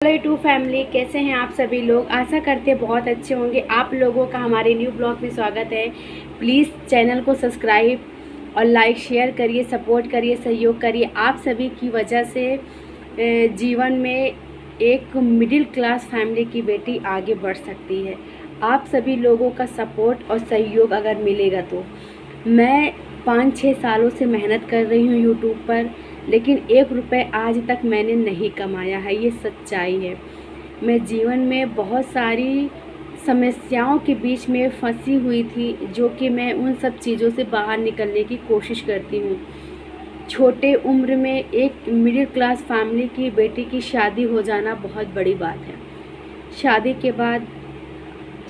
Hello to family, कैसे हैं आप सभी लोग। आशा करते हैं बहुत अच्छे होंगे। आप लोगों का हमारे न्यू ब्लॉग में स्वागत है। प्लीज़ चैनल को सब्सक्राइब और लाइक शेयर करिए, सपोर्ट करिए, सहयोग करिए। आप सभी की वजह से जीवन में एक मिडिल क्लास फैमिली की बेटी आगे बढ़ सकती है। आप सभी लोगों का सपोर्ट और सहयोग अगर मिलेगा तो। मैं 5-6 सालों से मेहनत कर रही हूँ यूट्यूब पर, लेकिन 1 रुपये आज तक मैंने नहीं कमाया है, ये सच्चाई है। मैं जीवन में बहुत सारी समस्याओं के बीच में फंसी हुई थी, जो कि मैं उन सब चीज़ों से बाहर निकलने की कोशिश करती हूँ। छोटे उम्र में एक मिडिल क्लास फैमिली की बेटी की शादी हो जाना बहुत बड़ी बात है। शादी के बाद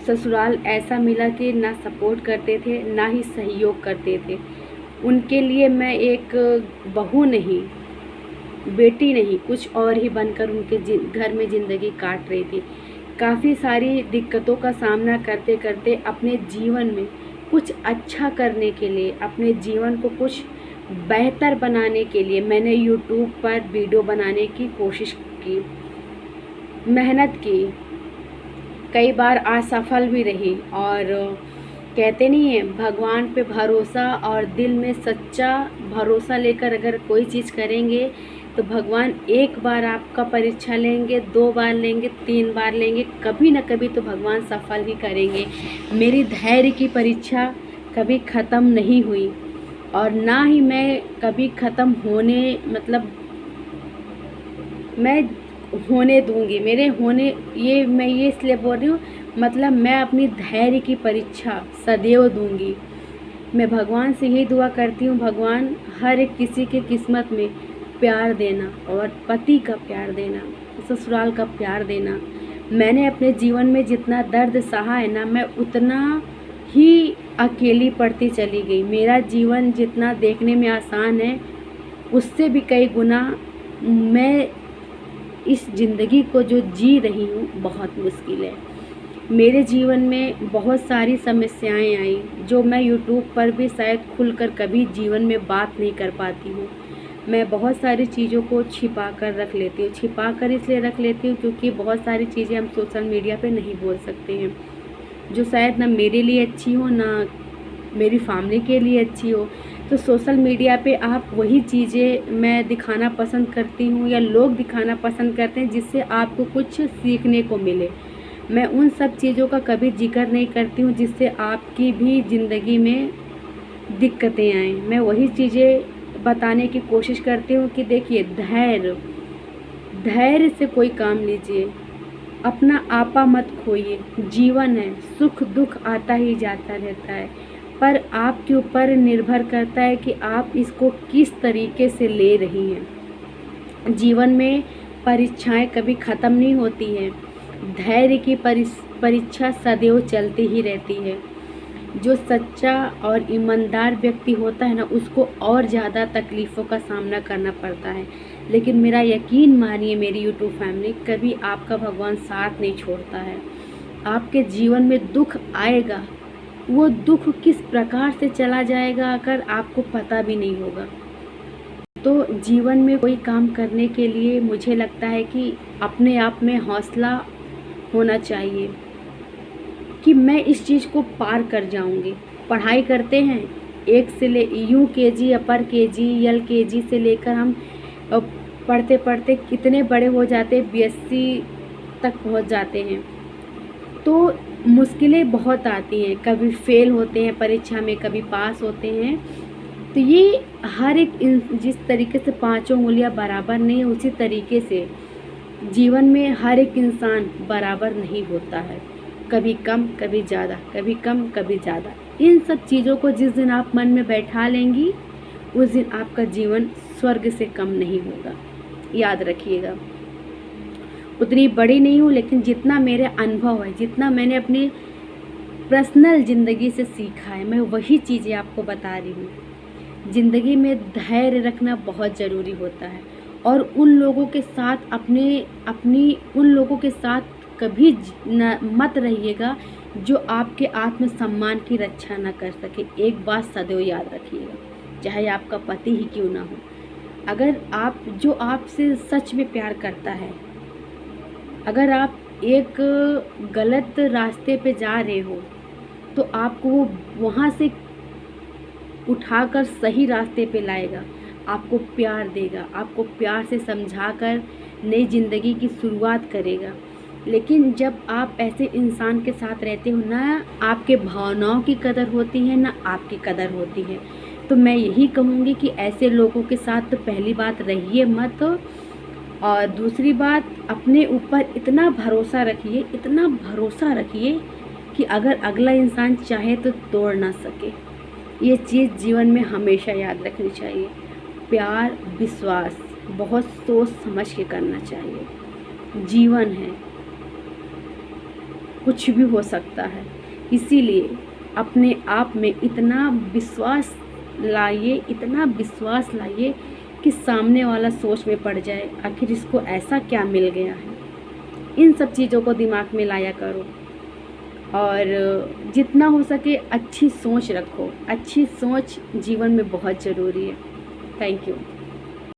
ससुराल ऐसा मिला कि ना सपोर्ट करते थे, ना ही सहयोग करते थे। उनके लिए मैं एक बहू नहीं, बेटी नहीं, कुछ और ही बनकर उनके घर में ज़िंदगी काट रही थी। काफ़ी सारी दिक्कतों का सामना करते करते अपने जीवन में कुछ अच्छा करने के लिए, अपने जीवन को कुछ बेहतर बनाने के लिए मैंने यूट्यूब पर वीडियो बनाने की कोशिश की, मेहनत की, कई बार असफल भी रही। और कहते नहीं है, भगवान पे भरोसा और दिल में सच्चा भरोसा लेकर अगर कोई चीज़ करेंगे तो भगवान एक बार आपका परीक्षा लेंगे, 2 बार लेंगे, 3 बार लेंगे, कभी न कभी तो भगवान सफल ही करेंगे। मेरी धैर्य की परीक्षा कभी ख़त्म नहीं हुई और ना ही मैं कभी ख़त्म होने मैं होने दूंगी। मेरे होने मैं ये इसलिए बोल रही हूँ, मतलब मैं अपनी धैर्य की परीक्षा सदैव दूंगी। मैं भगवान से यही दुआ करती हूँ, भगवान हर एक किसी के किस्मत में प्यार देना और पति का प्यार देना, ससुराल का प्यार देना। मैंने अपने जीवन में जितना दर्द सहा है ना, मैं उतना ही अकेली पड़ती चली गई। मेरा जीवन जितना देखने में आसान है, उससे भी कई गुना मैं इस ज़िंदगी को जो जी रही हूँ बहुत मुश्किल है। मेरे जीवन में बहुत सारी समस्याएं आई, जो मैं यूट्यूब पर भी शायद खुलकर कभी जीवन में बात नहीं कर पाती हूँ। मैं बहुत सारी चीज़ों को छिपा कर रख लेती हूँ। छिपा कर इसलिए रख लेती हूँ क्योंकि बहुत सारी चीज़ें हम सोशल मीडिया पे नहीं बोल सकते हैं, जो शायद ना मेरे लिए अच्छी हो, ना मेरी फैमिली के लिए अच्छी हो। तो सोशल मीडिया पे आप वही चीज़ें मैं दिखाना पसंद करती हूँ या लोग दिखाना पसंद करते हैं जिससे आपको कुछ सीखने को मिले। मैं उन सब चीज़ों का कभी जिक्र नहीं करती हूँ जिससे आपकी भी ज़िंदगी में दिक्कतें आएँ। मैं वही चीज़ें बताने की कोशिश करती हूँ कि देखिए, धैर्य से कोई काम लीजिए, अपना आपा मत खोइए। जीवन है, सुख दुख आता ही जाता रहता है, पर आपके ऊपर निर्भर करता है कि आप इसको किस तरीके से ले रही हैं। जीवन में परीक्षाएं कभी ख़त्म नहीं होती हैं। धैर्य की परीक्षा सदैव चलती ही रहती है। जो सच्चा और ईमानदार व्यक्ति होता है ना, उसको और ज़्यादा तकलीफ़ों का सामना करना पड़ता है। लेकिन मेरा यकीन मानिए मेरी यूट्यूब फैमिली, कभी आपका भगवान साथ नहीं छोड़ता है। आपके जीवन में दुख आएगा, वो दुख किस प्रकार से चला जाएगा अगर आपको पता भी नहीं होगा। तो जीवन में कोई काम करने के लिए मुझे लगता है कि अपने आप में हौसला होना चाहिए कि मैं इस चीज़ को पार कर जाऊंगी। पढ़ाई करते हैं, एक से ले UKG, अपर KG, LKG से लेकर हम पढ़ते पढ़ते कितने बड़े हो जाते, BSc तक पहुंच जाते हैं। तो मुश्किलें बहुत आती हैं, कभी फेल होते हैं परीक्षा में, कभी पास होते हैं। तो ये हर एक जिस तरीके से 5 उंगलियां बराबर नहीं है, उसी तरीके से जीवन में हर एक इंसान बराबर नहीं होता है। कभी कम, कभी ज़्यादा, कभी कम, कभी ज़्यादा। इन सब चीज़ों को जिस दिन आप मन में बैठा लेंगी, उस दिन आपका जीवन स्वर्ग से कम नहीं होगा। याद रखिएगा। उतनी बड़ी नहीं हूँ, लेकिन जितना मेरे अनुभव है, जितना मैंने अपनी पर्सनल ज़िंदगी से सीखा है, मैं वही चीज़ें आपको बता रही हूँ। ज़िंदगी में धैर्य रखना बहुत ज़रूरी होता है, और उन लोगों के साथ उन लोगों के साथ कभी मत रहिएगा जो आपके आत्मसम्मान की रक्षा ना कर सके। एक बात सदैव याद रखिएगा, चाहे आपका पति ही क्यों ना हो। अगर जो आपसे सच में प्यार करता है, अगर आप एक गलत रास्ते पे जा रहे हो तो आपको वो वहाँ से उठाकर सही रास्ते पे लाएगा, आपको प्यार देगा, आपको प्यार से समझाकर नई ज़िंदगी की शुरुआत करेगा। लेकिन जब आप ऐसे इंसान के साथ रहते हो, ना आपके भावनाओं की कदर होती है ना आपकी कदर होती है। तो मैं यही कहूँगी कि ऐसे लोगों के साथ तो पहली बात रहिए मत, और दूसरी बात अपने ऊपर इतना भरोसा रखिए, इतना भरोसा रखिए कि अगर अगला इंसान चाहे तो तोड़ ना सके। ये चीज़ जीवन में हमेशा याद रखनी चाहिए। प्यार, विश्वास बहुत सोच समझ के करना चाहिए। जीवन है, कुछ भी हो सकता है, इसीलिए अपने आप में इतना विश्वास लाइए, इतना विश्वास लाइए कि सामने वाला सोच में पड़ जाए, आखिर इसको ऐसा क्या मिल गया है। इन सब चीज़ों को दिमाग में लाया करो और जितना हो सके अच्छी सोच रखो। अच्छी सोच जीवन में बहुत ज़रूरी है। Thank you.